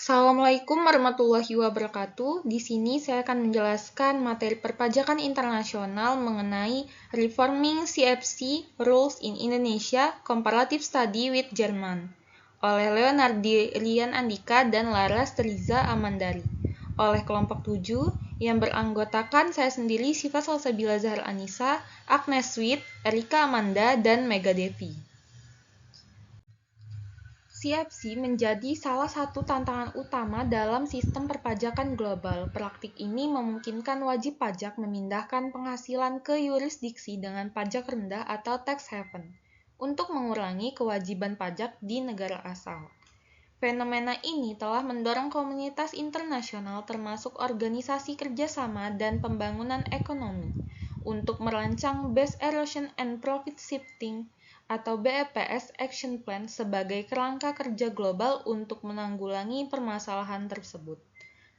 Assalamualaikum warahmatullahi wabarakatuh. Di sini saya akan menjelaskan materi perpajakan internasional mengenai Reforming CFC Rules in Indonesia Comparative Study with German oleh Leonardi Rian Andika dan Laras Riza Amandari oleh kelompok 7 yang beranggotakan saya sendiri Syifa Salsabila Zahar Anissa, Agnes Sweet, Erika Amanda, dan Mega Devi. CFC menjadi salah satu tantangan utama dalam sistem perpajakan global. Praktik ini memungkinkan wajib pajak memindahkan penghasilan ke yurisdiksi dengan pajak rendah atau tax haven untuk mengurangi kewajiban pajak di negara asal. Fenomena ini telah mendorong komunitas internasional termasuk organisasi kerjasama dan pembangunan ekonomi untuk merancang Base Erosion and Profit Shifting atau BEPS Action Plan sebagai kerangka kerja global untuk menanggulangi permasalahan tersebut.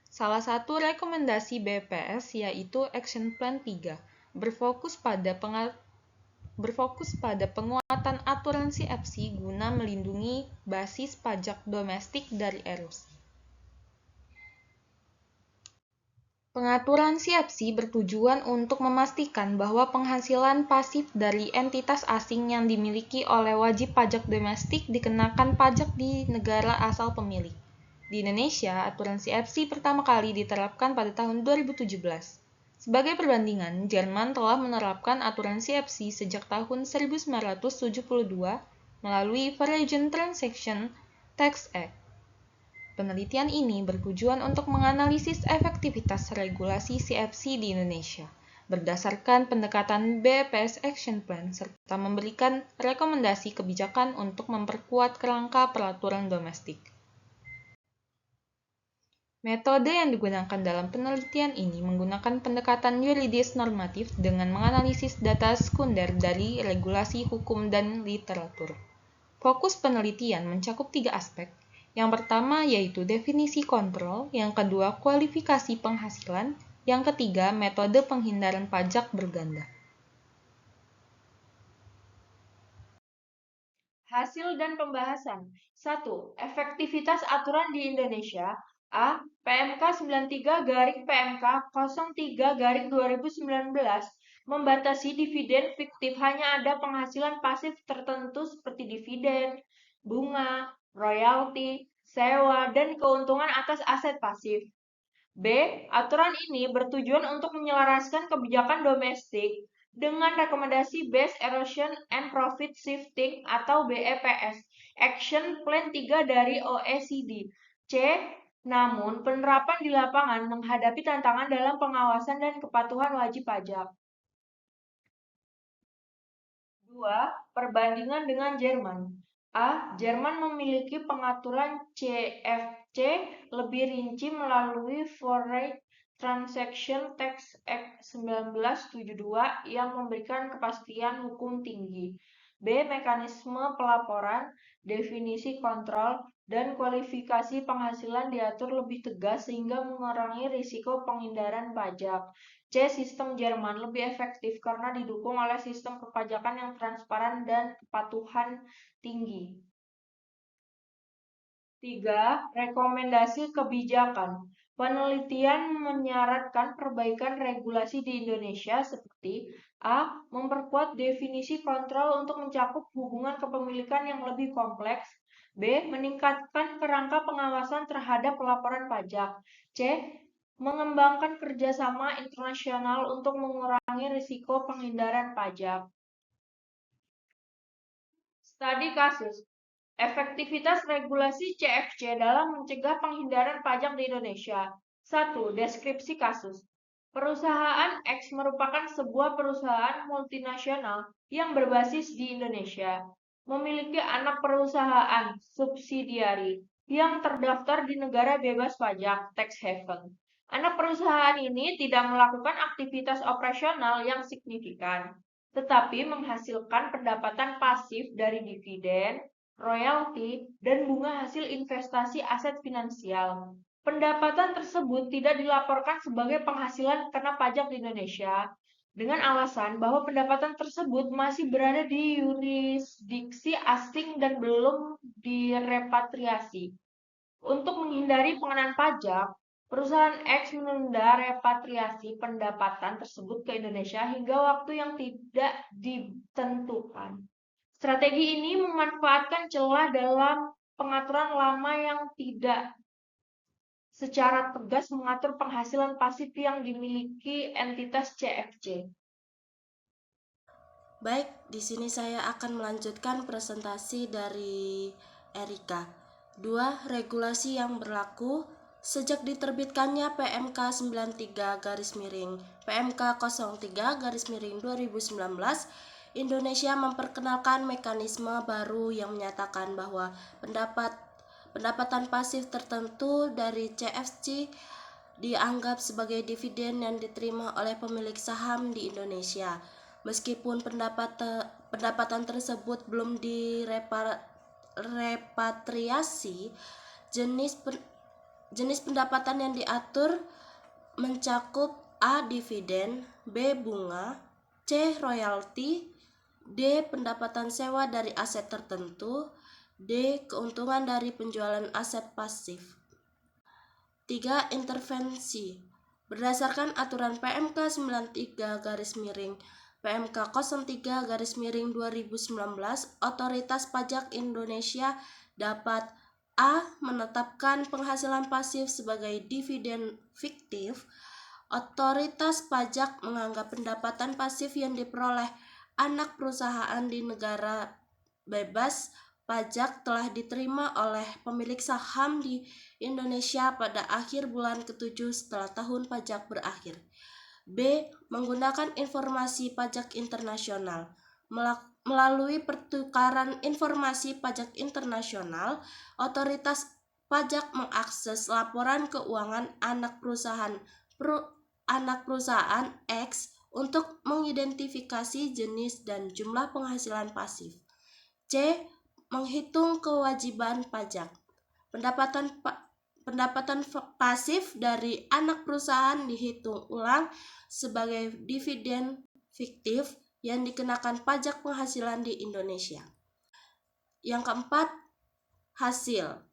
Salah satu rekomendasi BEPS yaitu Action Plan 3, berfokus pada penguatan aturan CFC guna melindungi basis pajak domestik dari erosi. Pengaturan CFC bertujuan untuk memastikan bahwa penghasilan pasif dari entitas asing yang dimiliki oleh wajib pajak domestik dikenakan pajak di negara asal pemilik. Di Indonesia, aturan CFC pertama kali diterapkan pada tahun 2017. Sebagai perbandingan, Jerman telah menerapkan aturan CFC sejak tahun 1972 melalui Foreign Transaction Tax Act. Penelitian ini bertujuan untuk menganalisis efektivitas regulasi CFC di Indonesia berdasarkan pendekatan BEPS Action Plan serta memberikan rekomendasi kebijakan untuk memperkuat kerangka peraturan domestik. Metode yang digunakan dalam penelitian ini menggunakan pendekatan yuridis normatif dengan menganalisis data sekunder dari regulasi hukum dan literatur. Fokus penelitian mencakup 3 aspek. Yang pertama yaitu definisi kontrol, yang kedua kualifikasi penghasilan, yang ketiga metode penghindaran pajak berganda. Hasil dan pembahasan. 1. Efektivitas aturan di Indonesia. A. PMK 93-PMK 03-2019 membatasi dividen fiktif hanya ada penghasilan pasif tertentu seperti dividen, bunga, royalti, sewa, dan keuntungan atas aset pasif. B. Aturan ini bertujuan untuk menyelaraskan kebijakan domestik dengan rekomendasi Base Erosion and Profit Shifting atau BEPS, Action Plan 3 dari OECD. C. Namun, penerapan di lapangan menghadapi tantangan dalam pengawasan dan kepatuhan wajib pajak. 2. Perbandingan dengan Jerman. A. Jerman memiliki pengaturan CFC lebih rinci melalui Foreign Transaction Tax Act 1972 yang memberikan kepastian hukum tinggi. B. Mekanisme pelaporan, definisi kontrol, dan kualifikasi penghasilan diatur lebih tegas sehingga mengurangi risiko penghindaran pajak. C. Sistem Jerman lebih efektif karena didukung oleh sistem perpajakan yang transparan dan kepatuhan tinggi. 3. Rekomendasi kebijakan. Penelitian menyarankan perbaikan regulasi di Indonesia seperti A. Memperkuat definisi kontrol untuk mencakup hubungan kepemilikan yang lebih kompleks. B. Meningkatkan kerangka pengawasan terhadap pelaporan pajak. C. Mengembangkan kerjasama internasional untuk mengurangi risiko penghindaran pajak. Studi kasus. Efektivitas regulasi CFC dalam mencegah penghindaran pajak di Indonesia. 1. Deskripsi kasus. Perusahaan X merupakan sebuah perusahaan multinasional yang berbasis di Indonesia. Memiliki anak perusahaan subsidiari yang terdaftar di negara bebas pajak tax haven. Anak perusahaan ini tidak melakukan aktivitas operasional yang signifikan, tetapi menghasilkan pendapatan pasif dari dividen, royalti, dan bunga hasil investasi aset finansial. Pendapatan tersebut tidak dilaporkan sebagai penghasilan kena pajak di Indonesia dengan alasan bahwa pendapatan tersebut masih berada di yurisdiksi asing dan belum direpatriasi. Untuk menghindari pengenaan pajak, perusahaan X menunda repatriasi pendapatan tersebut ke Indonesia hingga waktu yang tidak ditentukan. Strategi ini memanfaatkan celah dalam pengaturan lama yang tidak secara tegas mengatur penghasilan pasif yang dimiliki entitas CFC. Baik, di sini saya akan melanjutkan presentasi dari Erika. 2. Regulasi yang berlaku sejak diterbitkannya PMK 93 PMK 03 2019, Indonesia memperkenalkan mekanisme baru yang menyatakan bahwa pendapatan pasif tertentu dari CFC dianggap sebagai dividen yang diterima oleh pemilik saham di Indonesia. Meskipun pendapatan tersebut belum direpatriasi, jenis pendapatan yang diatur mencakup A. Dividen, B. Bunga, C. Royalti, D. Pendapatan sewa dari aset tertentu, D. Keuntungan dari penjualan aset pasif. 3. Intervensi. Berdasarkan aturan PMK 93 PMK 03 2019, Otoritas Pajak Indonesia dapat A. Menetapkan penghasilan pasif sebagai dividen fiktif. Otoritas pajak menganggap pendapatan pasif yang diperoleh anak perusahaan di negara bebas pajak telah diterima oleh pemilik saham di Indonesia pada akhir bulan ke-7 setelah tahun pajak berakhir. B. Menggunakan informasi pajak internasional. Melalui pertukaran informasi pajak internasional, otoritas pajak mengakses laporan keuangan anak perusahaan X untuk mengidentifikasi jenis dan jumlah penghasilan pasif. C. Menghitung kewajiban pajak. Pendapatan pasif dari anak perusahaan dihitung ulang sebagai dividen fiktif yang dikenakan pajak penghasilan di Indonesia. Yang keempat, hasil.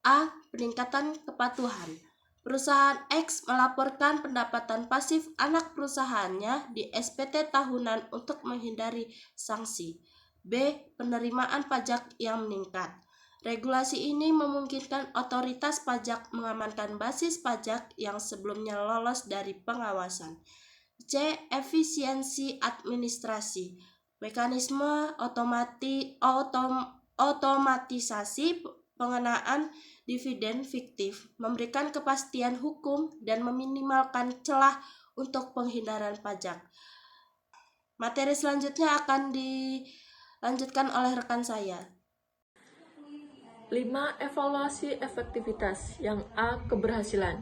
A. Peningkatan kepatuhan. Perusahaan X melaporkan pendapatan pasif anak perusahaannya di SPT tahunan untuk menghindari sanksi. B. Penerimaan pajak yang meningkat. Regulasi ini memungkinkan otoritas pajak mengamankan basis pajak yang sebelumnya lolos dari pengawasan. C. Efisiensi administrasi. Mekanisme otomatisasi pengenaan dividen fiktif memberikan kepastian hukum dan meminimalkan celah untuk penghindaran pajak. Materi selanjutnya akan dilanjutkan oleh rekan saya. 5. Evaluasi efektivitas. Yang A. Keberhasilan.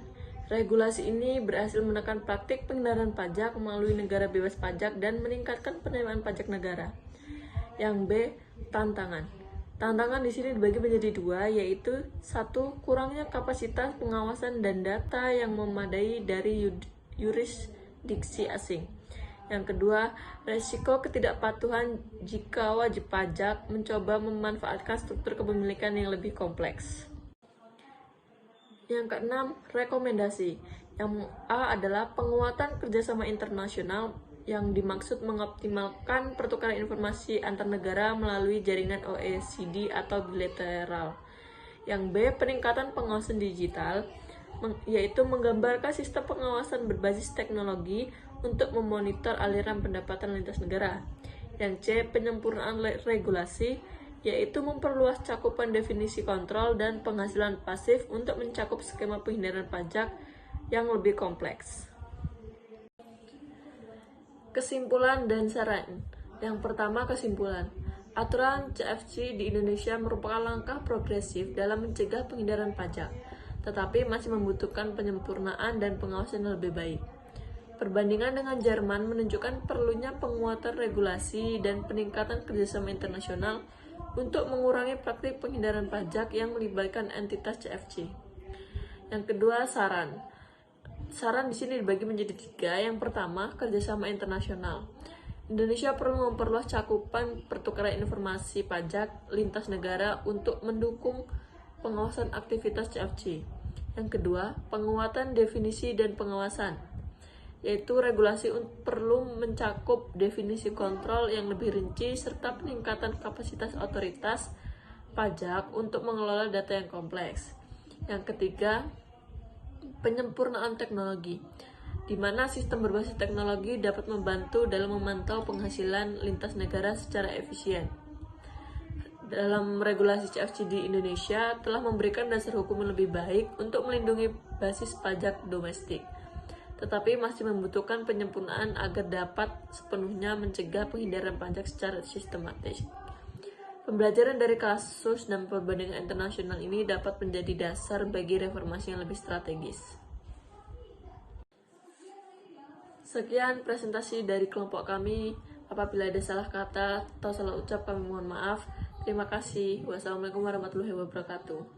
Regulasi ini berhasil menekan praktik penghindaran pajak melalui negara bebas pajak dan meningkatkan penerimaan pajak negara. Yang B. Tantangan. Tantangan di sini dibagi menjadi 2, yaitu 1. Kurangnya kapasitas pengawasan dan data yang memadai dari yurisdiksi asing. Yang kedua, resiko ketidakpatuhan jika wajib pajak mencoba memanfaatkan struktur kepemilikan yang lebih kompleks. Yang keenam, rekomendasi. Yang A adalah penguatan kerjasama internasional yang dimaksud mengoptimalkan pertukaran informasi antar negara melalui jaringan OECD atau bilateral. Yang B, peningkatan pengawasan digital, yaitu menggambarkan sistem pengawasan berbasis teknologi untuk memonitor aliran pendapatan lintas negara. Yang C, penyempurnaan regulasi, yaitu memperluas cakupan definisi kontrol dan penghasilan pasif untuk mencakup skema penghindaran pajak yang lebih kompleks. Kesimpulan dan saran. Yang pertama, kesimpulan. Aturan CFC di Indonesia merupakan langkah progresif dalam mencegah penghindaran pajak, tetapi masih membutuhkan penyempurnaan dan pengawasan yang lebih baik. Perbandingan dengan Jerman menunjukkan perlunya penguatan regulasi dan peningkatan kerjasama internasional untuk mengurangi praktik penghindaran pajak yang melibatkan entitas CFC. Yang kedua, saran. Saran di sini dibagi menjadi 3. Yang pertama, kerjasama internasional. Indonesia perlu memperluas cakupan pertukaran informasi pajak lintas negara untuk mendukung pengawasan aktivitas CFC. Yang kedua, penguatan definisi dan pengawasan, yaitu regulasi perlu mencakup definisi kontrol yang lebih rinci serta peningkatan kapasitas otoritas pajak untuk mengelola data yang kompleks. Yang ketiga, penyempurnaan teknologi, di mana sistem berbasis teknologi dapat membantu dalam memantau penghasilan lintas negara secara efisien. Dalam regulasi CFC di Indonesia telah memberikan dasar hukum yang lebih baik untuk melindungi basis pajak domestik, tetapi masih membutuhkan penyempurnaan agar dapat sepenuhnya mencegah penghindaran pajak secara sistematis. Pembelajaran dari kasus dan perbandingan internasional ini dapat menjadi dasar bagi reformasi yang lebih strategis. Sekian presentasi dari kelompok kami. Apabila ada salah kata atau salah ucap, kami mohon maaf. Terima kasih. Wassalamualaikum warahmatullahi wabarakatuh.